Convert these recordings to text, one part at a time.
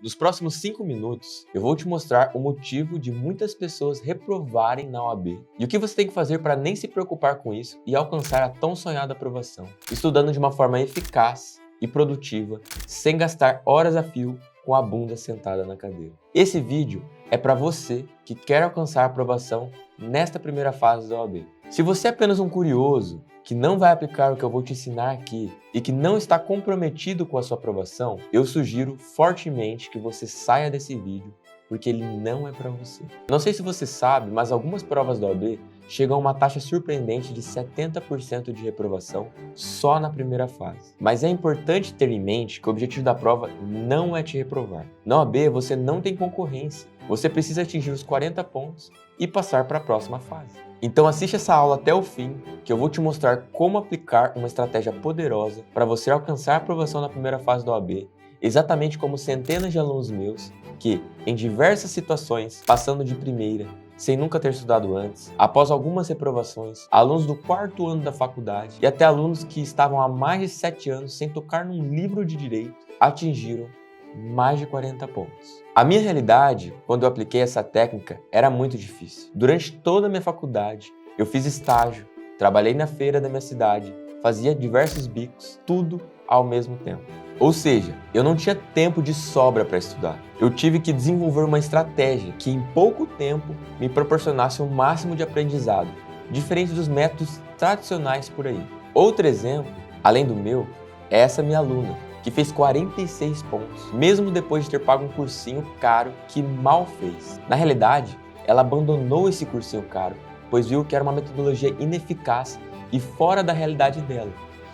Nos próximos 5 minutos, eu vou te mostrar o motivo de muitas pessoas reprovarem na OAB e o que você tem que fazer para nem se preocupar com isso e alcançar a tão sonhada aprovação, estudando de uma forma eficaz e produtiva, sem gastar horas a fio com a bunda sentada na cadeira. Esse vídeo é para você que quer alcançar a aprovação nesta primeira fase da OAB. Se você é apenas um curioso, que não vai aplicar o que eu vou te ensinar aqui e que não está comprometido com a sua aprovação, eu sugiro fortemente que você saia desse vídeo, porque ele não é para você. Não sei se você sabe, mas algumas provas da OAB chegam a uma taxa surpreendente de 70% de reprovação só na primeira fase. Mas é importante ter em mente que o objetivo da prova não é te reprovar. Na OAB você não tem concorrência, você precisa atingir os 40 pontos e passar para a próxima fase. Então assiste essa aula até o fim, que eu vou te mostrar como aplicar uma estratégia poderosa para você alcançar a aprovação na primeira fase da OAB, exatamente como centenas de alunos meus que, em diversas situações, passando de primeira, sem nunca ter estudado antes, após algumas reprovações, alunos do 4º ano da faculdade e até alunos que estavam há mais de 7 anos sem tocar num livro de direito, atingiram mais de 40 pontos. A minha realidade, quando eu apliquei essa técnica, era muito difícil. Durante toda a minha faculdade, eu fiz estágio, trabalhei na feira da minha cidade, fazia diversos bicos, tudo ao mesmo tempo. Ou seja, eu não tinha tempo de sobra para estudar. Eu tive que desenvolver uma estratégia que em pouco tempo me proporcionasse o máximo de aprendizado, diferente dos métodos tradicionais por aí. Outro exemplo, além do meu, é essa minha aluna, que fez 46 pontos, mesmo depois de ter pago um cursinho caro que mal fez. Na realidade, ela abandonou esse cursinho caro, pois viu que era uma metodologia ineficaz e fora da realidade dela,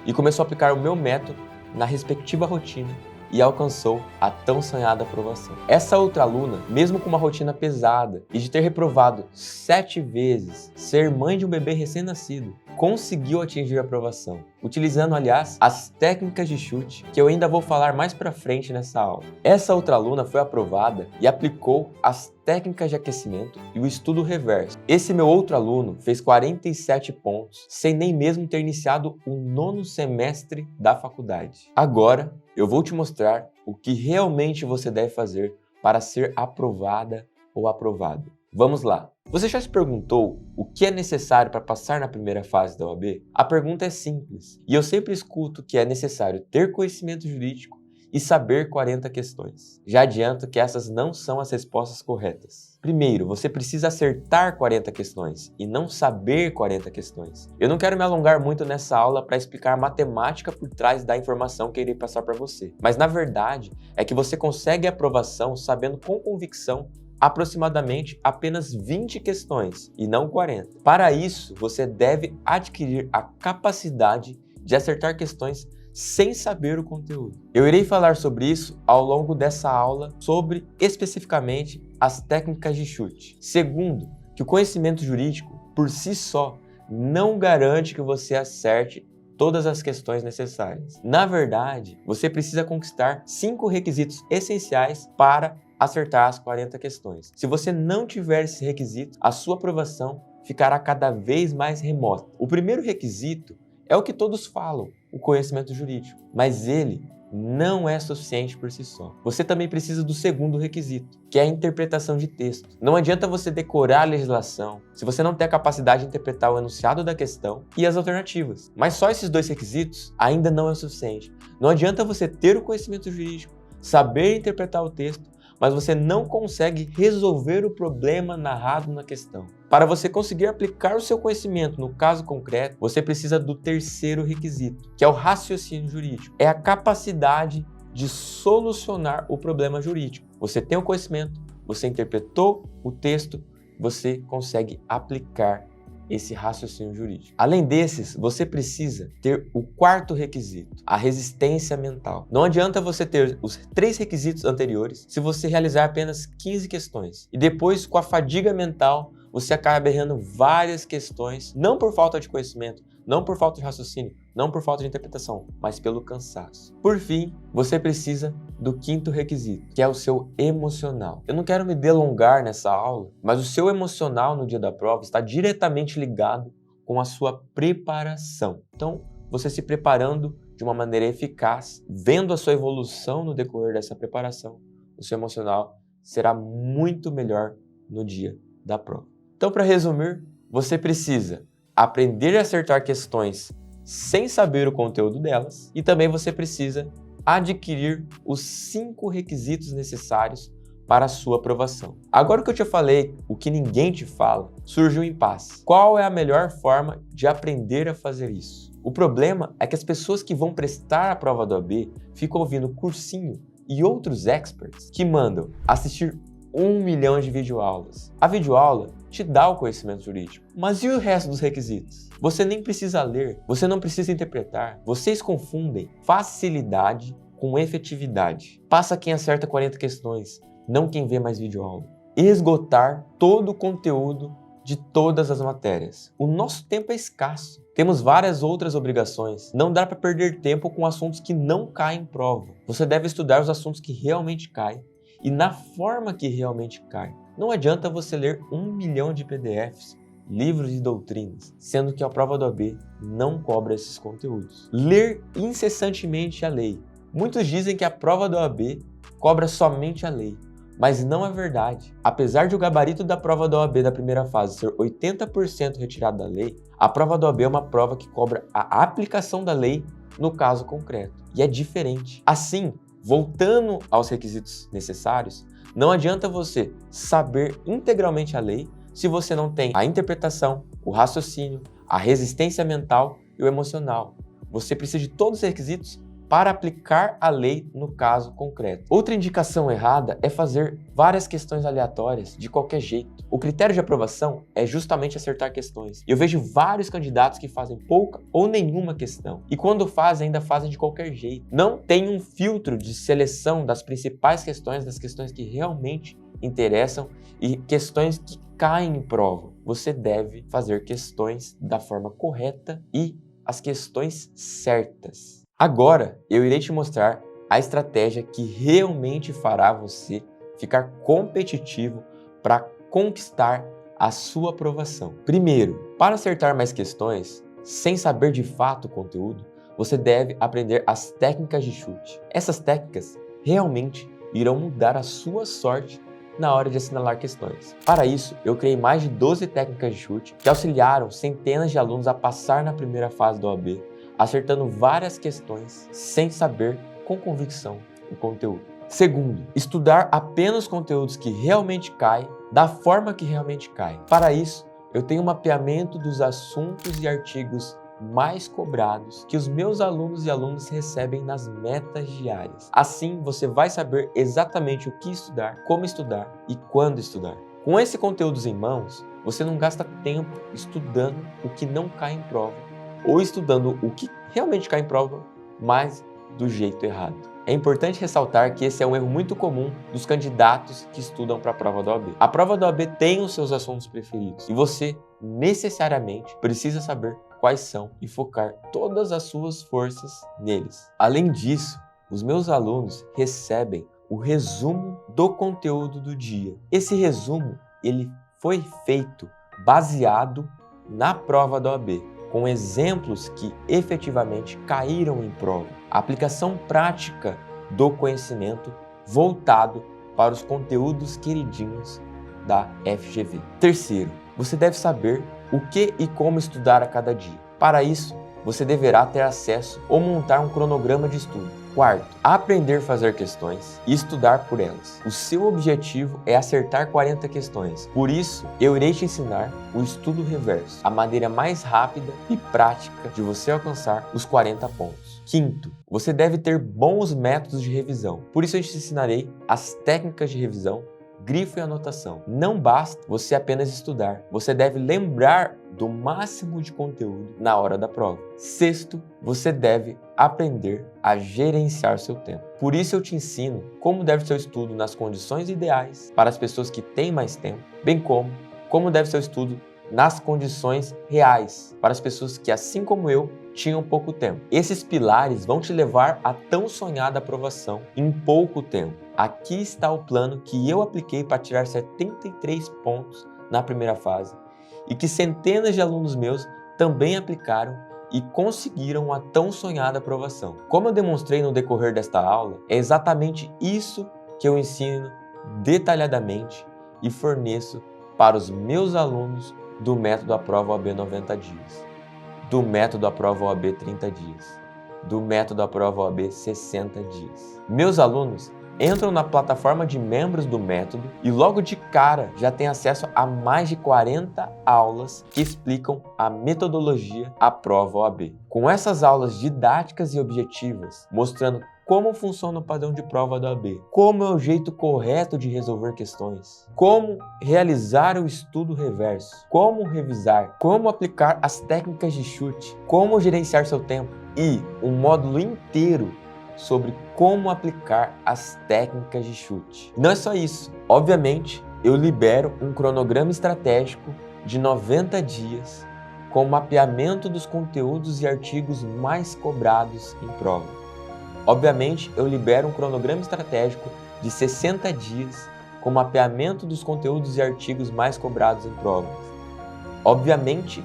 e começou a aplicar o meu método na respectiva rotina e alcançou a tão sonhada aprovação. Essa outra aluna, mesmo com uma rotina pesada e de ter reprovado 7 vezes, ser mãe de um bebê recém-nascido, conseguiu atingir a aprovação, utilizando, aliás, as técnicas de chute que eu ainda vou falar mais pra frente nessa aula. Essa outra aluna foi aprovada e aplicou as técnicas de aquecimento e o estudo reverso. Esse meu outro aluno fez 47 pontos, sem nem mesmo ter iniciado o 9º semestre da faculdade. Agora, eu vou te mostrar o que realmente você deve fazer para ser aprovada ou aprovado. Vamos lá! Você já se perguntou o que é necessário para passar na primeira fase da OAB? A pergunta é simples, e eu sempre escuto que é necessário ter conhecimento jurídico e saber 40 questões. Já adianto que essas não são as respostas corretas. Primeiro, você precisa acertar 40 questões e não saber 40 questões. Eu não quero me alongar muito nessa aula para explicar a matemática por trás da informação que irei passar para você. Mas na verdade, é que você consegue a aprovação sabendo com convicção aproximadamente apenas 20 questões e não 40. Para isso, você deve adquirir a capacidade de acertar questões sem saber o conteúdo. Eu irei falar sobre isso ao longo dessa aula, sobre especificamente as técnicas de chute. Segundo, que o conhecimento jurídico, por si só, não garante que você acerte todas as questões necessárias. Na verdade, você precisa conquistar 5 requisitos essenciais para acertar as 40 questões. Se você não tiver esse requisito, a sua aprovação ficará cada vez mais remota. O primeiro requisito é o que todos falam, o conhecimento jurídico, mas ele não é suficiente por si só. Você também precisa do segundo requisito, que é a interpretação de texto. Não adianta você decorar a legislação se você não tem a capacidade de interpretar o enunciado da questão e as alternativas. Mas só esses 2 requisitos ainda não é o suficiente. Não adianta você ter o conhecimento jurídico, saber interpretar o texto, mas você não consegue resolver o problema narrado na questão. Para você conseguir aplicar o seu conhecimento no caso concreto, você precisa do terceiro requisito, que é o raciocínio jurídico. É a capacidade de solucionar o problema jurídico. Você tem o conhecimento, você interpretou o texto, você consegue aplicar esse raciocínio jurídico. Além desses, você precisa ter o 4º requisito, a resistência mental. Não adianta você ter os 3 requisitos anteriores se você realizar apenas 15 questões. E depois, com a fadiga mental, você acaba errando várias questões, não por falta de conhecimento, não por falta de raciocínio, não por falta de interpretação, mas pelo cansaço. Por fim, você precisa do 5º requisito, que é o seu emocional. Eu não quero me delongar nessa aula, mas o seu emocional no dia da prova está diretamente ligado com a sua preparação. Então, você se preparando de uma maneira eficaz, vendo a sua evolução no decorrer dessa preparação, o seu emocional será muito melhor no dia da prova. Então, para resumir, você precisa aprender a acertar questões sem saber o conteúdo delas e também você precisa adquirir os 5 requisitos necessários para a sua aprovação. Agora que eu te falei o que ninguém te fala, surge um impasse. Qual é a melhor forma de aprender a fazer isso? O problema é que as pessoas que vão prestar a prova do OAB ficam ouvindo cursinho e outros experts que mandam assistir 1 milhão de videoaulas. A videoaula te dá o conhecimento jurídico, mas e o resto dos requisitos? Você nem precisa ler, você não precisa interpretar. Vocês confundem facilidade com efetividade. Passa quem acerta 40 questões, não quem vê mais videoaula. Esgotar todo o conteúdo de todas as matérias. O nosso tempo é escasso. Temos várias outras obrigações. Não dá para perder tempo com assuntos que não caem em prova. Você deve estudar os assuntos que realmente caem e na forma que realmente cai. Não adianta você ler 1 milhão de PDFs, livros e doutrinas, sendo que a prova do OAB não cobra esses conteúdos. Ler incessantemente a lei. Muitos dizem que a prova do OAB cobra somente a lei, mas não é verdade. Apesar de o gabarito da prova da OAB da primeira fase ser 80% retirado da lei, a prova da OAB é uma prova que cobra a aplicação da lei no caso concreto. E é diferente. Assim, voltando aos requisitos necessários, não adianta você saber integralmente a lei se você não tem a interpretação, o raciocínio, a resistência mental e o emocional. Você precisa de todos os requisitos para aplicar a lei no caso concreto. Outra indicação errada é fazer várias questões aleatórias de qualquer jeito. O critério de aprovação é justamente acertar questões. Eu vejo vários candidatos que fazem pouca ou nenhuma questão. E quando fazem, ainda fazem de qualquer jeito. Não tem um filtro de seleção das principais questões, das questões que realmente interessam e questões que caem em prova. Você deve fazer questões da forma correta e as questões certas. Agora, eu irei te mostrar a estratégia que realmente fará você ficar competitivo para conquistar a sua aprovação. Primeiro, para acertar mais questões, sem saber de fato o conteúdo, você deve aprender as técnicas de chute. Essas técnicas realmente irão mudar a sua sorte na hora de assinalar questões. Para isso, eu criei mais de 12 técnicas de chute que auxiliaram centenas de alunos a passar na primeira fase do OAB, acertando várias questões sem saber com convicção o conteúdo. Segundo, estudar apenas conteúdos que realmente caem, da forma que realmente caem. Para isso, eu tenho um mapeamento dos assuntos e artigos mais cobrados que os meus alunos e alunas recebem nas metas diárias. Assim, você vai saber exatamente o que estudar, como estudar e quando estudar. Com esse conteúdo em mãos, você não gasta tempo estudando o que não cai em prova ou estudando o que realmente cai em prova, mas do jeito errado. É importante ressaltar que esse é um erro muito comum dos candidatos que estudam para a prova da OAB. A prova da OAB tem os seus assuntos preferidos e você necessariamente precisa saber quais são e focar todas as suas forças neles. Além disso, os meus alunos recebem o resumo do conteúdo do dia. Esse resumo ele foi feito baseado na prova da OAB, com exemplos que efetivamente caíram em prova. A aplicação prática do conhecimento voltado para os conteúdos queridinhos da FGV. Terceiro, você deve saber o que e como estudar a cada dia. Para isso, você deverá ter acesso ou montar um cronograma de estudo. Quarto, aprender a fazer questões e estudar por elas. O seu objetivo é acertar 40 questões. Por isso, eu irei te ensinar o estudo reverso, a maneira mais rápida e prática de você alcançar os 40 pontos. Quinto, você deve ter bons métodos de revisão. Por isso, eu te ensinarei as técnicas de revisão, grifo e anotação. Não basta você apenas estudar, você deve lembrar do máximo de conteúdo na hora da prova. Sexto, você deve aprender a gerenciar seu tempo. Por isso eu te ensino como deve ser o estudo nas condições ideais para as pessoas que têm mais tempo, bem como deve ser o estudo nas condições reais para as pessoas que, assim como eu, tinham pouco tempo. Esses pilares vão te levar à tão sonhada aprovação em pouco tempo. Aqui está o plano que eu apliquei para tirar 73 pontos na primeira fase e que centenas de alunos meus também aplicaram e conseguiram a tão sonhada aprovação. Como eu demonstrei no decorrer desta aula, é exatamente isso que eu ensino detalhadamente e forneço para os meus alunos do método Aprova OAB 90 dias, do método Aprova OAB 30 dias, do método Aprova OAB 60 dias. Meus alunos entram na plataforma de membros do método e logo de cara já têm acesso a mais de 40 aulas que explicam a metodologia Aprova OAB. Com essas aulas didáticas e objetivas, mostrando como funciona o padrão de prova da OAB, como é o jeito correto de resolver questões, como realizar o estudo reverso, como revisar, como aplicar as técnicas de chute, como gerenciar seu tempo e um módulo inteiro sobre como aplicar as técnicas de chute. Não é só isso. Obviamente, eu libero um cronograma estratégico de 90 dias com mapeamento dos conteúdos e artigos mais cobrados em prova. Obviamente, eu libero um cronograma estratégico de 60 dias com mapeamento dos conteúdos e artigos mais cobrados em provas. Obviamente,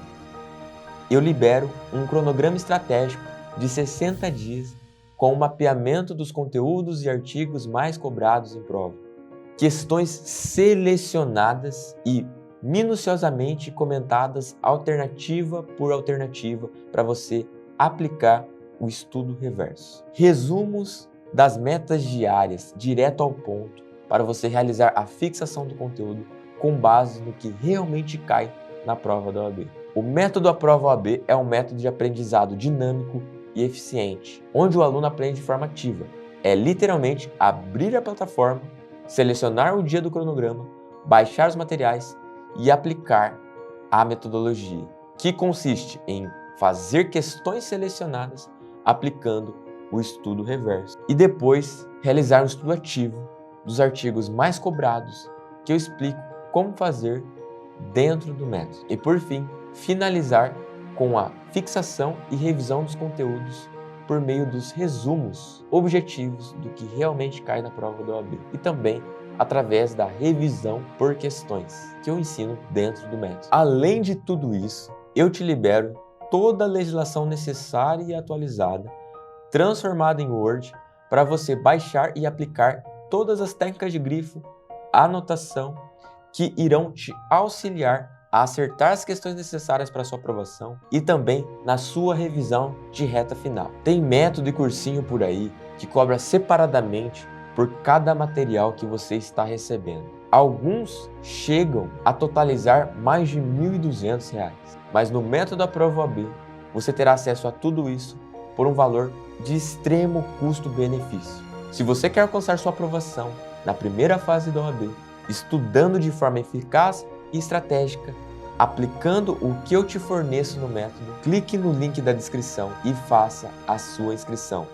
eu libero um cronograma estratégico de 60 dias com o mapeamento dos conteúdos e artigos mais cobrados em prova. Questões selecionadas e minuciosamente comentadas alternativa por alternativa para você aplicar o estudo reverso. Resumos das metas diárias, direto ao ponto, para você realizar a fixação do conteúdo com base no que realmente cai na prova da OAB. O método Aprova OAB é um método de aprendizado dinâmico e eficiente, onde o aluno aprende de forma ativa. É literalmente abrir a plataforma, selecionar o dia do cronograma, baixar os materiais e aplicar a metodologia, que consiste em fazer questões selecionadas aplicando o estudo reverso e depois realizar um estudo ativo dos artigos mais cobrados que eu explico como fazer dentro do método. E por fim, finalizar com a fixação e revisão dos conteúdos por meio dos resumos objetivos do que realmente cai na prova da OAB e também através da revisão por questões que eu ensino dentro do método. Além de tudo isso, eu te libero toda a legislação necessária e atualizada, transformada em Word, para você baixar e aplicar todas as técnicas de grifo, anotação, que irão te auxiliar a acertar as questões necessárias para sua aprovação e também na sua revisão de reta final. Tem método e cursinho por aí que cobra separadamente por cada material que você está recebendo. Alguns chegam a totalizar mais de R$ 1.200, mas no método Aprova OAB você terá acesso a tudo isso por um valor de extremo custo-benefício. Se você quer alcançar sua aprovação na primeira fase da OAB, estudando de forma eficaz e estratégica, aplicando o que eu te forneço no método, clique no link da descrição e faça a sua inscrição.